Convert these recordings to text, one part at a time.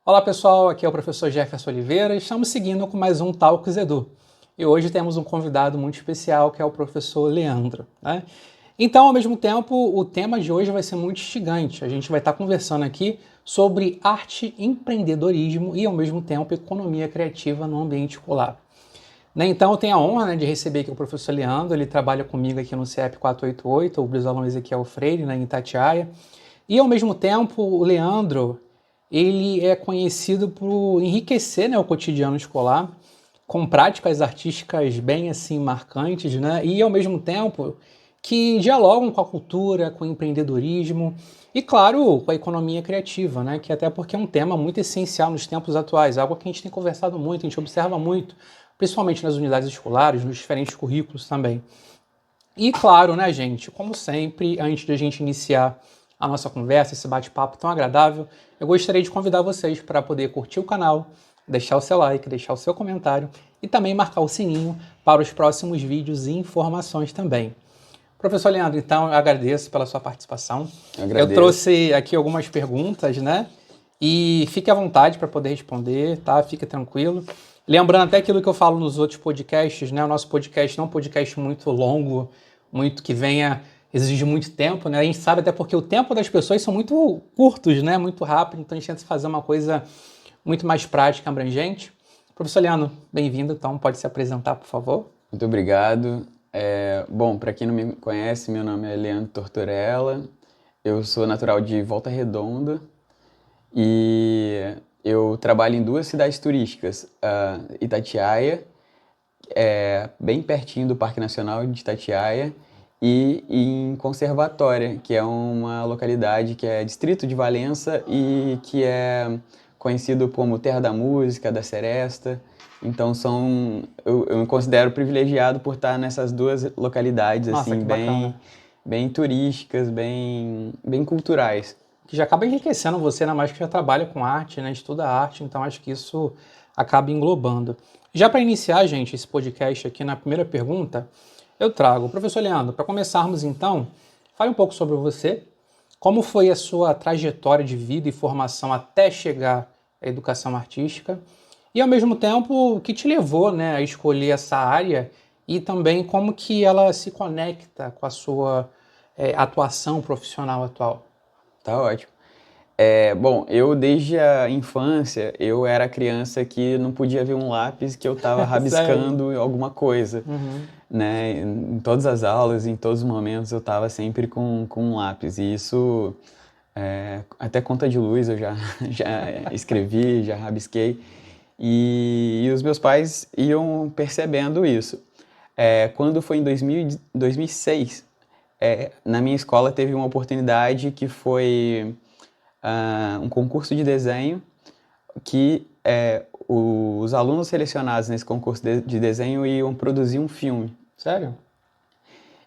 Olá pessoal, aqui é o professor Jefferson Oliveira e estamos seguindo com mais um Talks Edu. E hoje temos um convidado muito especial que é o professor Leandro, né? Então, ao mesmo tempo, o tema de hoje vai ser muito instigante. A gente vai estar conversando aqui sobre arte, empreendedorismo e, ao mesmo tempo, economia criativa no ambiente escolar. Então, eu tenho a honra de receber aqui o professor Leandro. Ele trabalha comigo aqui no CEP 488, o Brisolão Ezequiel Freire, em Itatiaia. E, ao mesmo tempo, o Leandro, ele é conhecido por enriquecer, o cotidiano escolar com práticas artísticas bem assim marcantes, né? E, ao mesmo tempo, que dialogam com a cultura, com o empreendedorismo e, claro, com a economia criativa, né? Que até porque é um tema muito essencial nos tempos atuais, algo que a gente tem conversado muito, a gente observa muito, principalmente nas unidades escolares, nos diferentes currículos também. E, claro, né, gente, como sempre, antes de a gente iniciar a nossa conversa, esse bate-papo tão agradável, eu gostaria de convidar vocês para poder curtir o canal, deixar o seu like, deixar o seu comentário e também marcar o sininho para os próximos vídeos e informações também. Professor Leandro, então, eu agradeço pela sua participação. Eu trouxe aqui algumas perguntas, né? E fique à vontade para poder responder, tá? Fique tranquilo. Lembrando até aquilo que eu falo nos outros podcasts, né? O nosso podcast não é um podcast muito longo, muito que venha exige muito tempo, né? A gente sabe até porque o tempo das pessoas são muito curtos, né? Muito rápido, então a gente tenta fazer uma coisa muito mais prática, abrangente. Professor Leandro, bem-vindo, então pode se apresentar, por favor. Muito obrigado. Bom, para quem não me conhece, meu nome é Leandro Tortorella, eu sou natural de Volta Redonda e eu trabalho em duas cidades turísticas, Itatiaia, bem pertinho do Parque Nacional de Itatiaia, e em Conservatória, que é uma localidade que é distrito de Valença e que é conhecido como Terra da Música, da Seresta. Então eu me considero privilegiado por estar nessas duas localidades. Nossa, assim, bem turísticas, bem culturais. Que já acaba enriquecendo você, ainda mais que já trabalha com arte, né? Estuda arte, então acho que isso acaba englobando. Já para iniciar, gente, esse podcast aqui, na primeira pergunta, eu trago. Professor Leandro, para começarmos então, fale um pouco sobre você, como foi a sua trajetória de vida e formação até chegar à educação artística e, ao mesmo tempo, o que te levou, né, a escolher essa área e também como que ela se conecta com a sua atuação profissional atual. Tá ótimo. Bom, eu desde a infância, eu era criança que não podia ver um lápis que eu estava rabiscando alguma coisa, né? Em todas as aulas, em todos os momentos, eu estava sempre com um lápis. E isso, até conta de luz eu já escrevi, já rabisquei. E os meus pais iam percebendo isso. Quando foi em 2006, na minha escola teve uma oportunidade que foi um concurso de desenho que os alunos selecionados nesse concurso de desenho iam produzir um filme. Sério?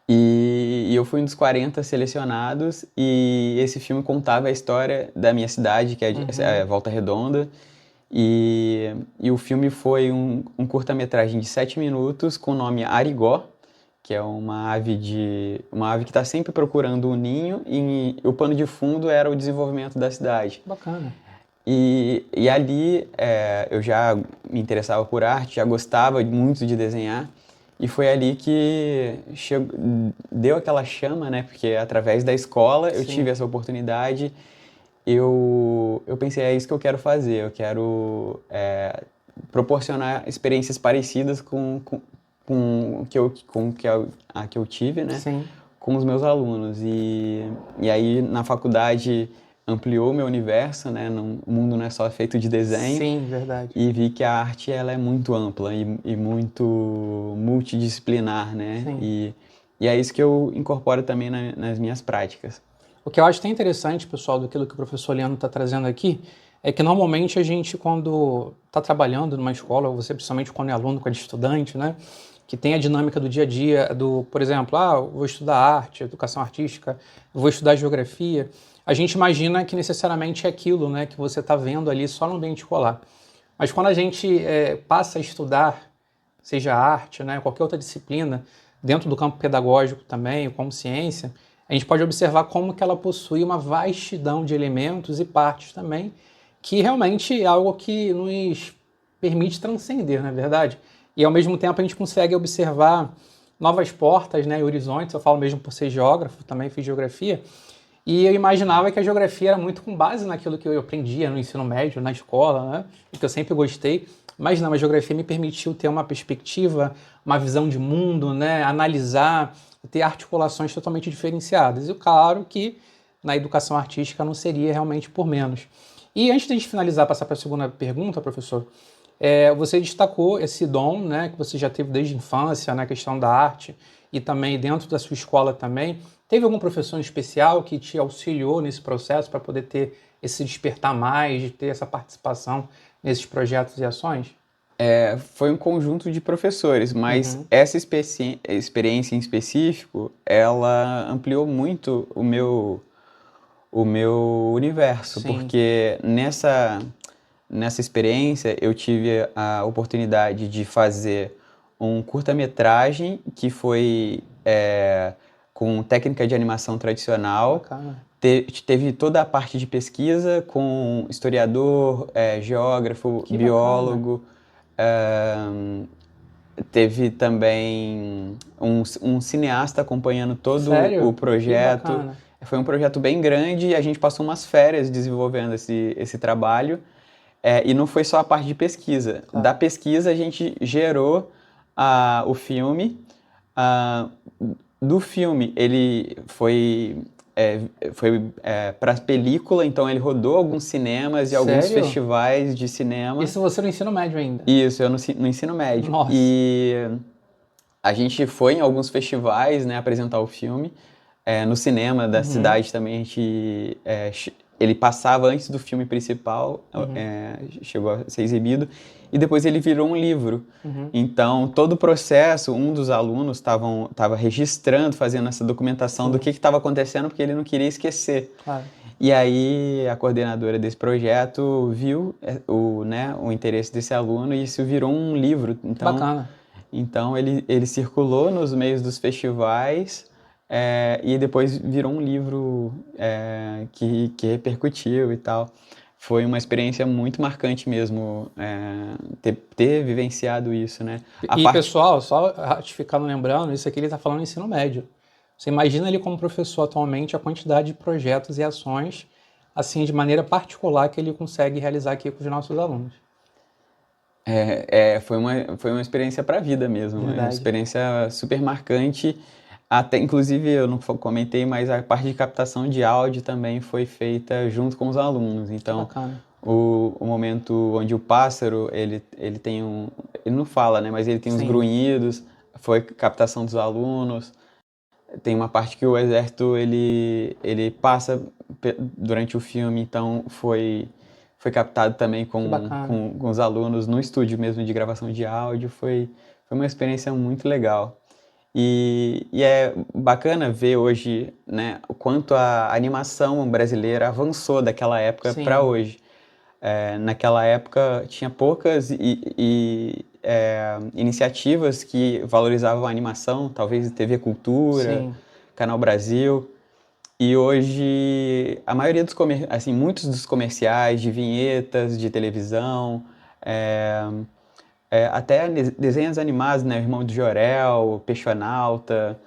E eu fui um dos 40 selecionados e esse filme contava a história da minha cidade, que é Volta Redonda. E o filme foi um curta-metragem de 7 minutos com o nome Arigó, que é uma ave que está sempre procurando um ninho, e o pano de fundo era o desenvolvimento da cidade. Bacana. E ali eu já me interessava por arte, já gostava muito de desenhar, e foi ali que deu aquela chama, né? Porque através da escola eu tive essa oportunidade. Eu pensei, é isso que eu quero fazer, eu quero proporcionar experiências parecidas com a que eu tive, né? Sim. Com os meus alunos. E aí, na faculdade, ampliou meu universo, né? O mundo não é só feito de desenho. Sim, verdade. E vi que a arte ela é muito ampla e muito multidisciplinar, né? Sim. E é isso que eu incorporo também nas minhas práticas. O que eu acho tão interessante, pessoal, daquilo que o professor Leandro está trazendo aqui, é que normalmente a gente, quando está trabalhando numa escola, ou você principalmente quando é aluno, quando é estudante, né, que tem a dinâmica do dia a dia, por exemplo, eu vou estudar arte, educação artística, eu vou estudar geografia, a gente imagina que necessariamente é aquilo, né, que você está vendo ali só no ambiente escolar. Mas quando a gente passa a estudar, seja arte, né, qualquer outra disciplina, dentro do campo pedagógico também, como ciência, a gente pode observar como que ela possui uma vastidão de elementos e partes também que realmente é algo que nos permite transcender, não é verdade? E ao mesmo tempo a gente consegue observar novas portas, né, e horizontes. Eu falo mesmo por ser geógrafo, também fiz geografia, e eu imaginava que a geografia era muito com base naquilo que eu aprendia no ensino médio, na escola, né, e que eu sempre gostei. Mas não, a geografia me permitiu ter uma perspectiva, uma visão de mundo, né, analisar, ter articulações totalmente diferenciadas. E claro que na educação artística não seria realmente por menos. E antes de a gente finalizar, passar para a segunda pergunta, professor, você destacou esse dom, né, que você já teve desde a infância, na questão da arte, e também dentro da sua escola também. Teve algum professor em especial que te auxiliou nesse processo para poder ter esse despertar mais, de ter essa participação nesses projetos e ações? Foi um conjunto de professores, mas Uhum. essa experiência em específico, ela ampliou muito o meu universo, Sim. porque nessa experiência eu tive a oportunidade de fazer um curta-metragem que foi com técnica de animação tradicional. Bacana. Teve toda a parte de pesquisa com historiador, geógrafo, Que bacana. biólogo. ahn, Teve também um cineasta acompanhando todo o Sério? Que projeto. bacana. Foi um projeto bem grande e a gente passou umas férias desenvolvendo esse trabalho. E não foi só a parte de pesquisa. Da Tá. pesquisa, a gente gerou o filme. Ah, do filme, ele foi para película, então ele rodou alguns cinemas e alguns Sério? festivais de cinema. Isso você no ensino médio ainda? Isso, eu no ensino médio. Nossa. E a gente foi em alguns festivais, né, apresentar o filme. No cinema da Uhum. cidade também, ele passava antes do filme principal, Uhum. chegou a ser exibido, e depois ele virou um livro. Uhum. Então, todo o processo, um dos alunos estava registrando, fazendo essa documentação do Sim, que estava acontecendo, porque ele não queria esquecer. claro. E aí, a coordenadora desse projeto viu o interesse desse aluno e isso virou um livro. Que Então, bacana. ele circulou nos meios dos festivais, e depois virou um livro, que repercutiu e tal. Foi uma experiência muito marcante mesmo, ter vivenciado isso, né? A E, parte, pessoal, só ratificando, lembrando, isso aqui ele está falando em ensino médio. Você imagina ele como professor atualmente, a quantidade de projetos e ações, assim, de maneira particular, que ele consegue realizar aqui com os nossos alunos. foi uma experiência para a vida mesmo, uma Verdade. experiência super marcante. Até, inclusive, eu não comentei, mas a parte de captação de áudio também foi feita junto com os alunos. Que Então, bacana. o momento onde o pássaro, ele tem ele não fala, né, mas ele tem uns Sim. grunhidos, foi captação dos alunos. Tem uma parte que o exército, ele passa durante o filme, então foi captado também Que bacana. com os alunos no estúdio mesmo de gravação de áudio. Foi uma experiência muito legal. E é bacana ver hoje, né, o quanto a animação brasileira avançou daquela época para Sim, hoje. Naquela época tinha poucas iniciativas que valorizavam a animação, talvez TV Cultura, sim. Canal Brasil. E hoje a maioria assim, muitos dos comerciais de vinhetas de televisão, é, até desenhos animados, né? O Irmão do Jorel, Peixonauta,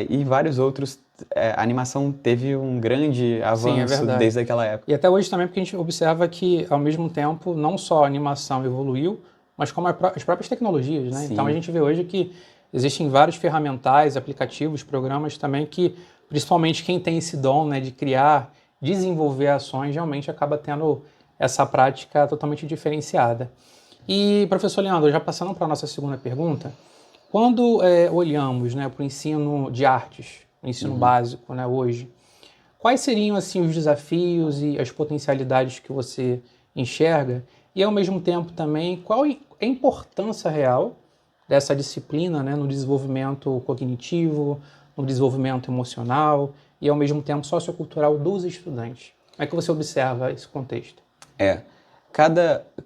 e vários outros. A animação teve um grande Sim, é avanço verdade. desde aquela época. E até hoje também, porque a gente observa que, ao mesmo tempo, não só a animação evoluiu, mas como as próprias tecnologias, né? Então a Sim, gente vê hoje que existem vários ferramentais, aplicativos, programas também que, principalmente quem tem esse dom, né, de criar, desenvolver ações, realmente acaba tendo essa prática totalmente diferenciada. E, professor Leandro, já passando para a nossa segunda pergunta, quando olhamos, né, para o ensino de artes, o ensino básico, né, hoje, quais seriam assim os desafios e as potencialidades que você enxerga? E ao mesmo tempo também, qual é a importância real dessa disciplina, né, no desenvolvimento cognitivo, no desenvolvimento emocional e ao mesmo tempo sociocultural dos estudantes? Como é que você observa esse contexto? é.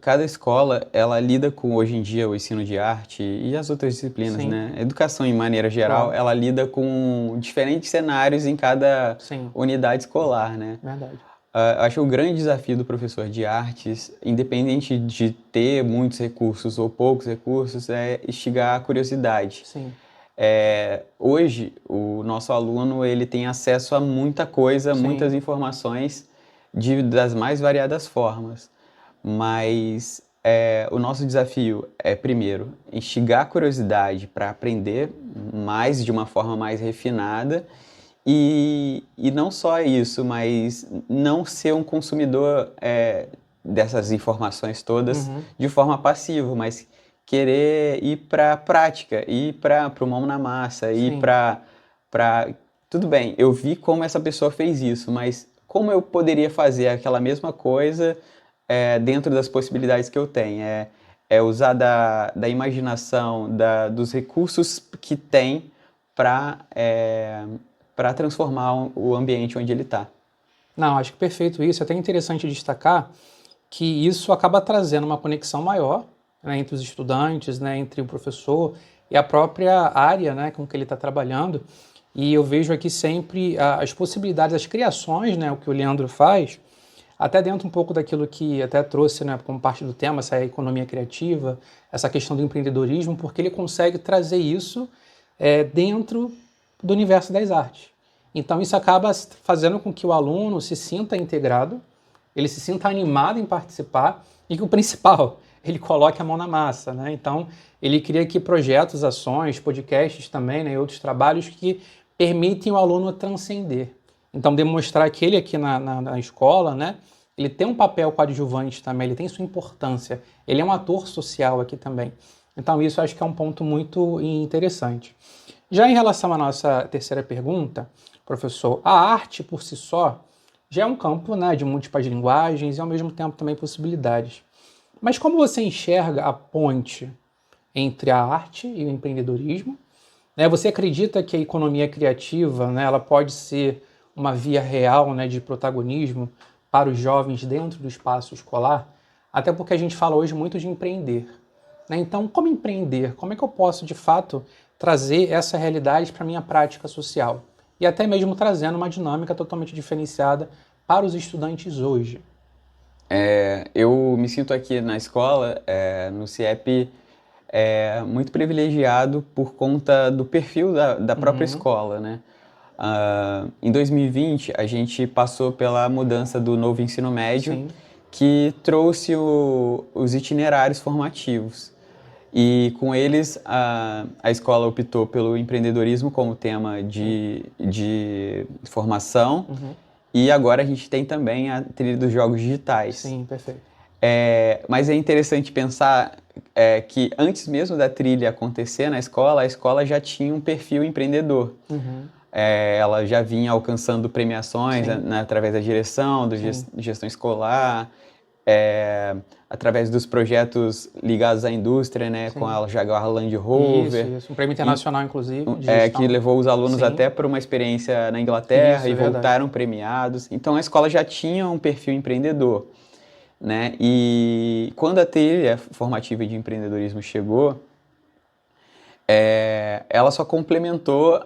Cada escola, ela lida com, hoje em dia, o ensino de arte e as outras disciplinas, Sim, né? A educação, em maneira geral, claro. ela lida com diferentes cenários em cada Sim, unidade escolar, né? verdade. Eu acho que o grande desafio do professor de artes, independente de ter muitos recursos ou poucos recursos, é instigar a curiosidade. Sim. Hoje, o nosso aluno ele tem acesso a muita coisa, Sim. muitas informações das mais variadas formas. Mas o nosso desafio é, primeiro, instigar a curiosidade para aprender mais de uma forma mais refinada e não só isso, mas não ser um consumidor dessas informações todas de forma passiva, mas querer ir para a prática, ir para o mão na massa, ir Sim. para... Tudo bem, eu vi como essa pessoa fez isso, mas como eu poderia fazer aquela mesma coisa dentro das possibilidades que eu tenho? É usar da imaginação, dos recursos que tem para transformar o ambiente onde ele está. Não, acho que perfeito isso. É até interessante destacar que isso acaba trazendo uma conexão maior, né, entre os estudantes, né, entre o professor e a própria área, né, com que ele está trabalhando. E eu vejo aqui sempre as possibilidades, as criações, né, o que o Leandro faz, até dentro um pouco daquilo que até trouxe, né, como parte do tema, essa economia criativa, essa questão do empreendedorismo, porque ele consegue trazer isso dentro do universo das artes. Então isso acaba fazendo com que o aluno se sinta integrado, ele se sinta animado em participar e que o principal, ele coloque a mão na massa, né? Então ele cria aqui projetos, ações, podcasts também, né, e outros trabalhos que permitem o aluno transcender. Então demonstrar que ele aqui na escola, né, ele tem um papel coadjuvante também, ele tem sua importância, ele é um ator social aqui também. Então isso eu acho que é um ponto muito interessante. Já em relação à nossa terceira pergunta, professor, a arte por si só já é um campo, né, de múltiplas linguagens e ao mesmo tempo também possibilidades. Mas como você enxerga a ponte entre a arte e o empreendedorismo? Né, você acredita que a economia criativa, né, ela pode ser uma via real, né, de protagonismo para os jovens dentro do espaço escolar? Até porque a gente fala hoje muito de empreender. Né? Então, como empreender? Como é que eu posso, de fato, trazer essa realidade para a minha prática social? E até mesmo trazendo uma dinâmica totalmente diferenciada para os estudantes hoje. Eu me sinto aqui na escola, no CIEP, muito privilegiado por conta do perfil da própria escola, né? Em 2020, a gente passou pela mudança do novo ensino médio, Sim. que trouxe os itinerários formativos. E com eles, a escola optou pelo empreendedorismo como tema de formação. E agora a gente tem também a trilha dos jogos digitais. Sim, perfeito. Mas é interessante pensar que antes mesmo da trilha acontecer na escola, a escola já tinha um perfil empreendedor. Ela já vinha alcançando premiações, né, através da direção, gestão escolar, através dos projetos ligados à indústria, né, com a Jaguar Land Rover. Isso. Um prêmio internacional, inclusive, de que gestão. levou os alunos Sim. até para uma experiência na Inglaterra Isso, e é verdade. voltaram premiados. Então a escola já tinha um perfil empreendedor, né? E quando a trilha formativa de empreendedorismo chegou, ela só complementou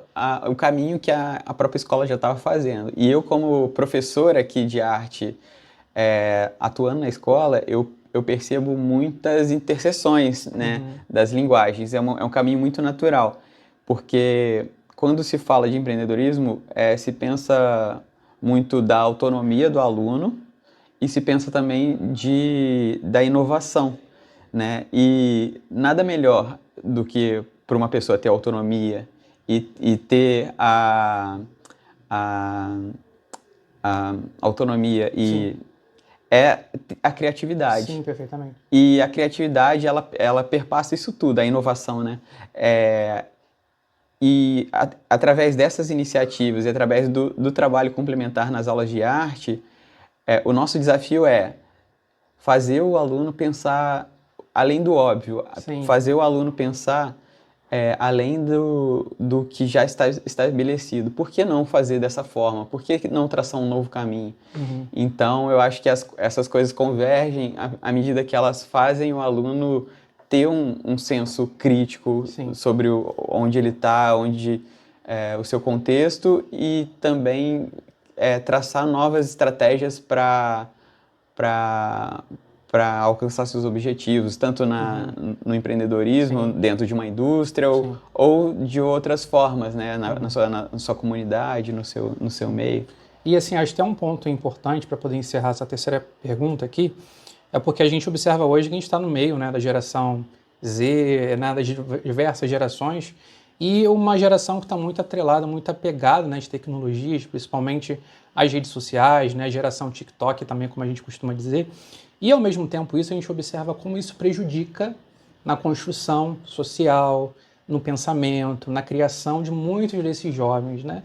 o caminho que a própria escola já estava fazendo. E eu, como professor aqui de arte, atuando na escola, eu percebo muitas interseções, né, das linguagens. É um caminho muito natural, porque quando se fala de empreendedorismo, se pensa muito da autonomia do aluno e se pensa também da inovação, né? E nada melhor do que para uma pessoa ter autonomia e ter a autonomia e a criatividade. Sim, perfeitamente. E a criatividade, ela perpassa isso tudo, a inovação, né? Através dessas iniciativas e através do trabalho complementar nas aulas de arte, o nosso desafio é fazer o aluno pensar além do óbvio, fazer o aluno pensar além do que já está estabelecido. Por que não fazer dessa forma? Por que não traçar um novo caminho? Então, eu acho que essas coisas convergem à medida que elas fazem o aluno ter um senso crítico sobre onde ele está, o seu contexto e também traçar novas estratégias para alcançar seus objetivos, tanto no empreendedorismo, Sim. dentro de uma indústria, ou de outras formas, né? Na sua comunidade, no seu meio. E assim, acho que tem um ponto importante para poder encerrar essa terceira pergunta aqui, é porque a gente observa hoje que a gente está no meio, né, da geração Z, né, das diversas gerações, e uma geração que está muito atrelada, muito apegada nas tecnologias, principalmente as redes sociais, né, a geração TikTok também, como a gente costuma dizer, e ao mesmo tempo isso a gente observa como isso prejudica na construção social, no pensamento, na criação de muitos desses jovens, né?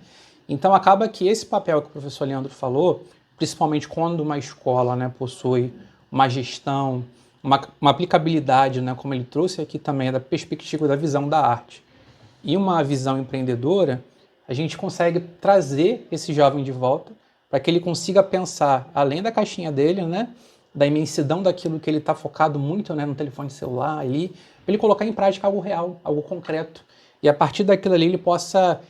Então acaba que esse papel que o professor Leandro falou, principalmente quando uma escola, né, possui uma gestão, uma aplicabilidade, né, como ele trouxe aqui também, da perspectiva da visão da arte, e uma visão empreendedora, a gente consegue trazer esse jovem de volta para que ele consiga pensar além da caixinha dele, né, da imensidão daquilo que ele está focado muito, né, no telefone celular ali, para ele colocar em prática algo real, algo concreto. E a partir daquilo ali ele possa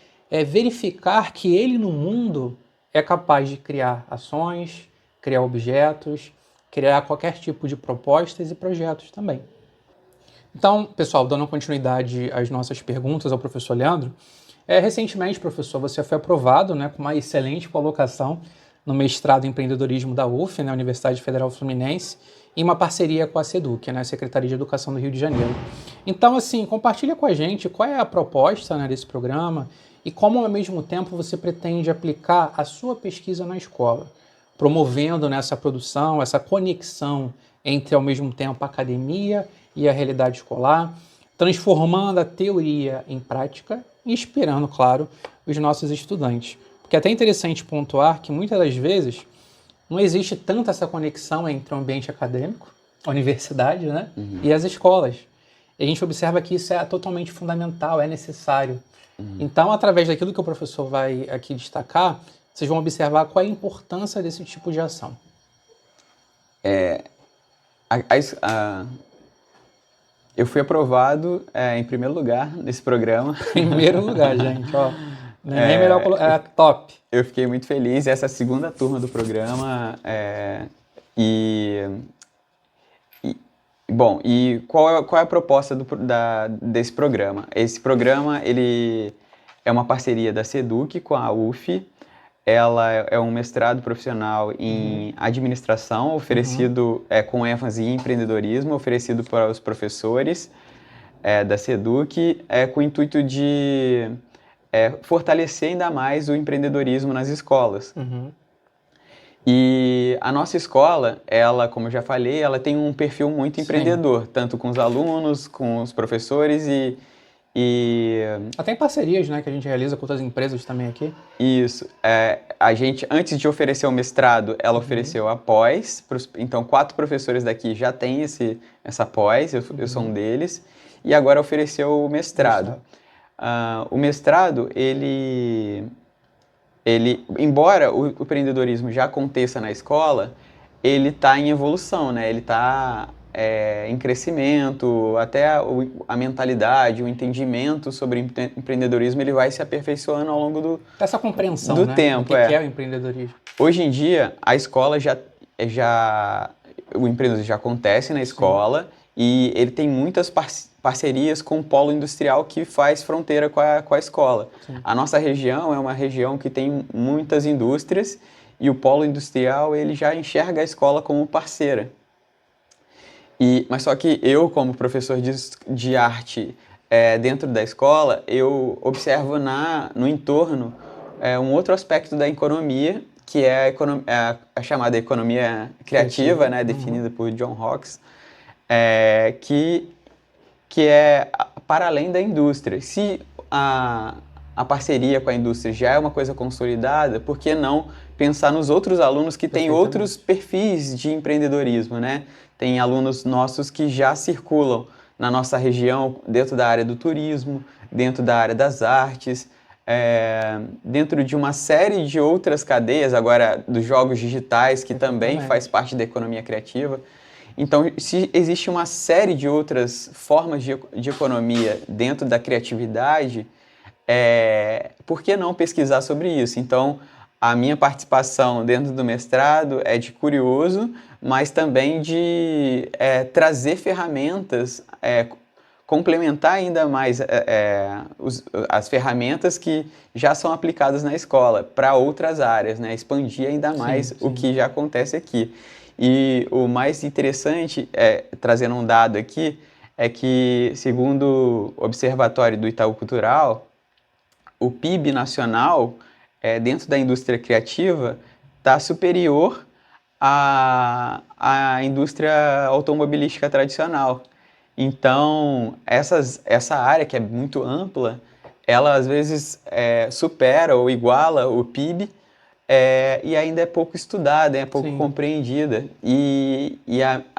verificar que ele no mundo é capaz de criar ações, criar objetos, criar qualquer tipo de propostas e projetos também. Então, pessoal, dando continuidade às nossas perguntas ao professor Leandro, recentemente, professor, você foi aprovado, né, com uma excelente colocação no mestrado em empreendedorismo da UF, né, Universidade Federal Fluminense, em uma parceria com a SEDUC, né, Secretaria de Educação do Rio de Janeiro. Então, assim, compartilha com a gente qual é a proposta, né, desse programa e como, ao mesmo tempo, você pretende aplicar a sua pesquisa na escola, promovendo nessa produção, essa conexão entre, ao mesmo tempo, a academia e a realidade escolar, transformando a teoria em prática e inspirando, claro, os nossos estudantes. Porque é até interessante pontuar que, muitas das vezes, não existe tanta essa conexão entre o ambiente acadêmico, a universidade, né, e as escolas. E a gente observa que isso é totalmente fundamental, é necessário. Então, através daquilo que o professor vai aqui destacar, vocês vão observar qual é a importância desse tipo de ação. Eu fui aprovado em primeiro lugar nesse programa. Primeiro lugar, gente, ó. Não é nem melhor colocar, é top. Eu fiquei muito feliz. Essa é a segunda turma do programa. Bom, e qual é a proposta desse programa? Esse programa ele é uma parceria da SEDUC com a UF. Ela é um mestrado profissional em administração, oferecido com ênfase em empreendedorismo, oferecido para os professores da SEDUC, com o intuito de fortalecer ainda mais o empreendedorismo nas escolas. E a nossa escola, ela, como eu já falei, ela tem um perfil muito empreendedor, tanto com os alunos, com os professores e até em parcerias, né, que a gente realiza com outras empresas também aqui. Isso. A gente, antes de oferecer o mestrado, ela ofereceu a pós. Então, 4 professores daqui já têm essa pós, eu sou um deles. E agora ofereceu o mestrado. O mestrado, ele embora o empreendedorismo já aconteça na escola, ele está em evolução, né? Ele está em crescimento, até a mentalidade, o entendimento sobre empreendedorismo, ele vai se aperfeiçoando ao longo essa compreensão do tempo. O que é o empreendedorismo? Hoje em dia, a escola o empreendedorismo já acontece na escola e ele tem muitas parcerias com o polo industrial que faz fronteira com a escola. A nossa região é uma região que tem muitas indústrias e o polo industrial ele já enxerga a escola como parceira. Mas só que eu, como professor de arte dentro da escola, eu observo no entorno um outro aspecto da economia, que é a chamada economia criativa, né, definida por John Hawkes, que é para além da indústria. Se a parceria com a indústria já é uma coisa consolidada, por que não pensar nos outros alunos que têm outros perfis de empreendedorismo, né? Tem alunos nossos que já circulam na nossa região dentro da área do turismo, dentro da área das artes, dentro de uma série de outras cadeias, agora dos jogos digitais, que também faz parte da economia criativa. Então, se existe uma série de outras formas de economia dentro da criatividade, por que não pesquisar sobre isso? Então, a minha participação dentro do mestrado é de curioso, mas também de trazer ferramentas, complementar ainda mais as ferramentas que já são aplicadas na escola para outras áreas, né? Expandir ainda mais o que já acontece aqui. E o mais interessante, trazendo um dado aqui, é que, segundo o Observatório do Itaú Cultural, o PIB nacional, dentro da indústria criativa, está superior à indústria automobilística tradicional. Então, essa área, que é muito ampla, ela às vezes supera ou iguala o PIB, e ainda é pouco estudada, é pouco compreendida. E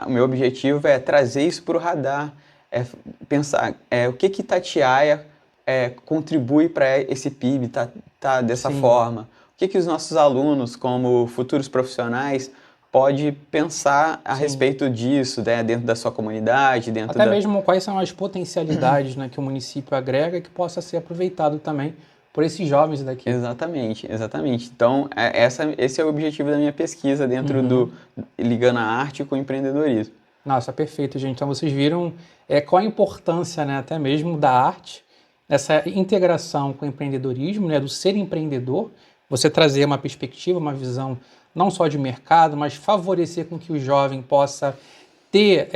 o meu objetivo é trazer isso para o radar, pensar o que Itatiaia contribui para esse PIB tá dessa forma. O que os nossos alunos, como futuros profissionais, pode pensar a respeito disso, né, dentro da sua comunidade, até mesmo quais são as potencialidades, né, que o município agrega que possa ser aproveitado também por esses jovens daqui. Exatamente. Então, esse é o objetivo da minha pesquisa dentro ligando a arte com o empreendedorismo. Nossa, perfeito, gente. Então, vocês viram qual a importância, né, até mesmo da arte, essa integração com o empreendedorismo, né, do ser empreendedor, você trazer uma perspectiva, uma visão não só de mercado, mas favorecer com que o jovem possa ter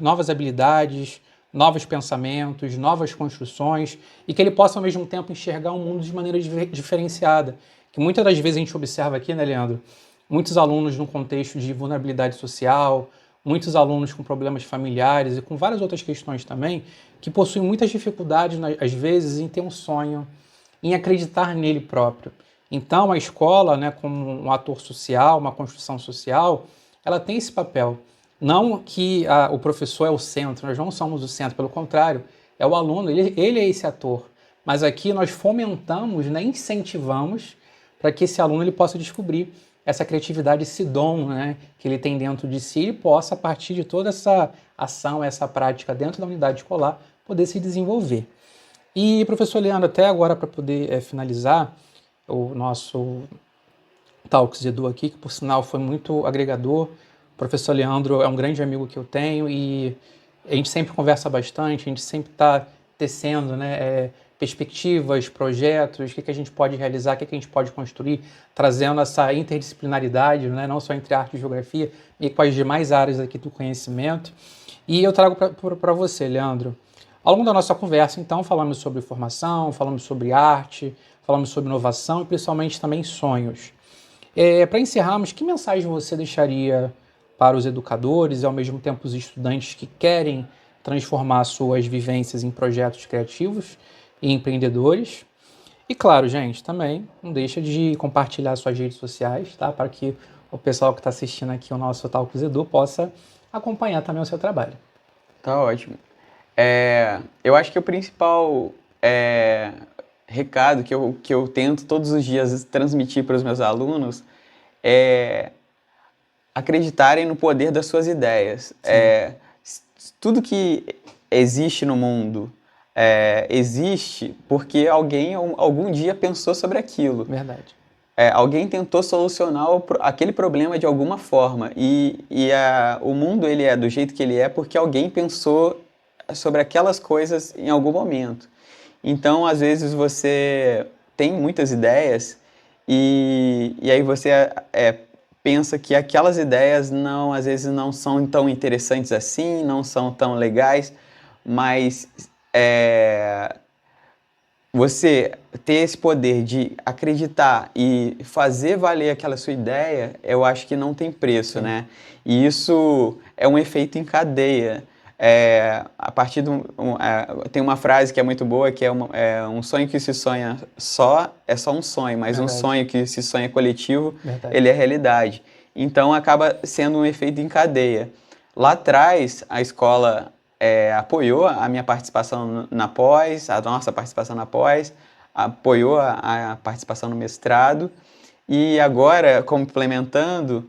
novas habilidades, novos pensamentos, novas construções, e que ele possa, ao mesmo tempo, enxergar o mundo de maneira diferenciada. Que muitas das vezes a gente observa aqui, né, Leandro? Muitos alunos num contexto de vulnerabilidade social, muitos alunos com problemas familiares e com várias outras questões também, que possuem muitas dificuldades, às vezes, em ter um sonho, em acreditar nele próprio. Então, a escola, né, como um ator social, uma construção social, ela tem esse papel. Não que o professor é o centro, nós não somos o centro, pelo contrário, é o aluno, ele é esse ator. Mas aqui nós fomentamos, né, incentivamos para que esse aluno ele possa descobrir essa criatividade, esse dom, né, que ele tem dentro de si e possa, a partir de toda essa ação, essa prática dentro da unidade escolar, poder se desenvolver. E, professor Leandro, até agora, para poder finalizar o nosso Talks Edu aqui, que por sinal foi muito agregador. O professor Leandro é um grande amigo que eu tenho e a gente sempre conversa bastante, a gente sempre está tecendo, né, perspectivas, projetos, o que a gente pode realizar, o que a gente pode construir, trazendo essa interdisciplinaridade, né, não só entre arte e geografia, e com as demais áreas aqui do conhecimento. E eu trago para você, Leandro, ao longo da nossa conversa, então, falamos sobre formação, falamos sobre arte, falamos sobre inovação e principalmente também sonhos. Para encerrarmos, que mensagem você deixaria para os educadores e ao mesmo tempo os estudantes que querem transformar suas vivências em projetos criativos e empreendedores? E claro, gente, também não deixa de compartilhar suas redes sociais, tá? Para que o pessoal que está assistindo aqui o nosso Talks Edu possa acompanhar também o seu trabalho. Tá ótimo. Eu acho que o principal recado que eu tento todos os dias transmitir para os meus alunos é acreditarem no poder das suas ideias. Tudo que existe no mundo existe porque alguém algum dia pensou sobre aquilo. Verdade. Alguém tentou solucionar aquele problema de alguma forma e o mundo ele é do jeito que ele é porque alguém pensou sobre aquelas coisas em algum momento. Então, às vezes, você tem muitas ideias e aí você pensa que aquelas ideias às vezes não são tão interessantes assim, não são tão legais, mas você ter esse poder de acreditar e fazer valer aquela sua ideia, eu acho que não tem preço, né? E isso é um efeito em cadeia. A partir tem uma frase que é muito boa, que um sonho que se sonha é só um sonho, mas Verdade. Um sonho que se sonha coletivo, Verdade. ele é realidade. Então acaba sendo um efeito em cadeia. Lá atrás, a escola apoiou a minha participação na pós, a nossa participação na pós, apoiou a participação no mestrado, e agora, complementando,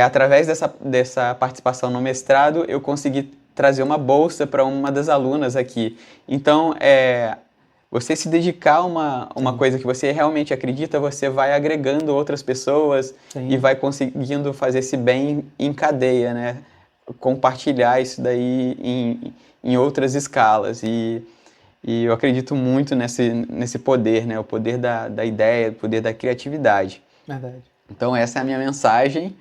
através dessa participação no mestrado, eu consegui trazer uma bolsa para uma das alunas aqui. Então, você se dedicar a uma coisa que você realmente acredita, você vai agregando outras pessoas e vai conseguindo fazer esse bem em cadeia, né? Compartilhar isso daí em outras escalas. E eu acredito muito nesse poder, né? O poder da ideia, o poder da criatividade. Verdade. Então essa é a minha mensagem.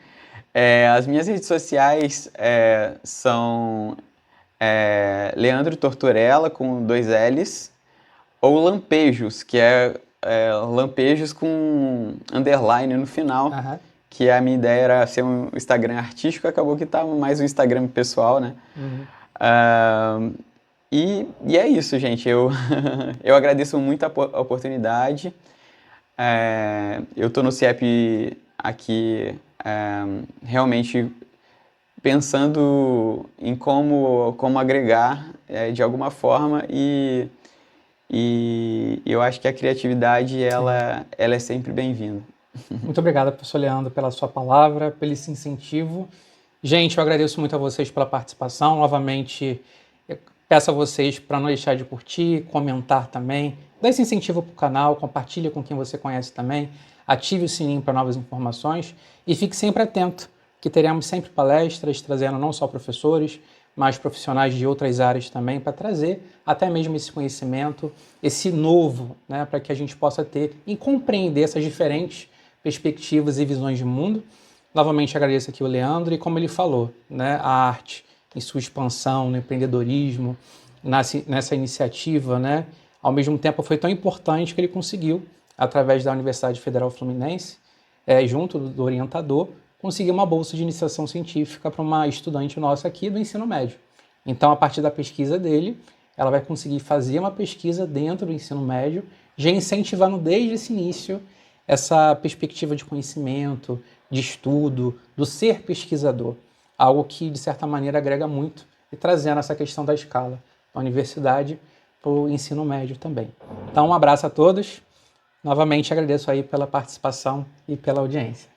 As minhas redes sociais são Leandro Tortorella, com 2 L's, ou Lampejos, que Lampejos com underline no final, que a minha ideia era ser um Instagram artístico, acabou que tá mais um Instagram pessoal, né? E é isso, gente. Eu agradeço muito a oportunidade. Eu estou no CIEP aqui realmente pensando em como agregar de alguma forma e eu acho que a criatividade ela é sempre bem-vinda. Muito obrigado, professor Leandro, pela sua palavra, pelo esse incentivo. Gente, eu agradeço muito a vocês pela participação. Novamente, peço a vocês para não deixar de curtir, comentar também, dá esse incentivo para o canal, compartilha com quem você conhece também, ative o sininho para novas informações e fique sempre atento, que teremos sempre palestras trazendo não só professores, mas profissionais de outras áreas também, para trazer até mesmo esse conhecimento, esse novo, né, para que a gente possa ter e compreender essas diferentes perspectivas e visões de mundo. Novamente agradeço aqui o Leandro e como ele falou, né, a arte em sua expansão, no empreendedorismo, nessa iniciativa, né, ao mesmo tempo foi tão importante que ele conseguiu, através da Universidade Federal Fluminense, junto do orientador, conseguir uma bolsa de iniciação científica para uma estudante nossa aqui do ensino médio. Então, a partir da pesquisa dele, ela vai conseguir fazer uma pesquisa dentro do ensino médio, já incentivando desde esse início essa perspectiva de conhecimento, de estudo, do ser pesquisador. Algo que, de certa maneira, agrega muito e trazendo essa questão da escala da universidade para o ensino médio também. Então, um abraço a todos. Novamente, agradeço aí pela participação e pela audiência.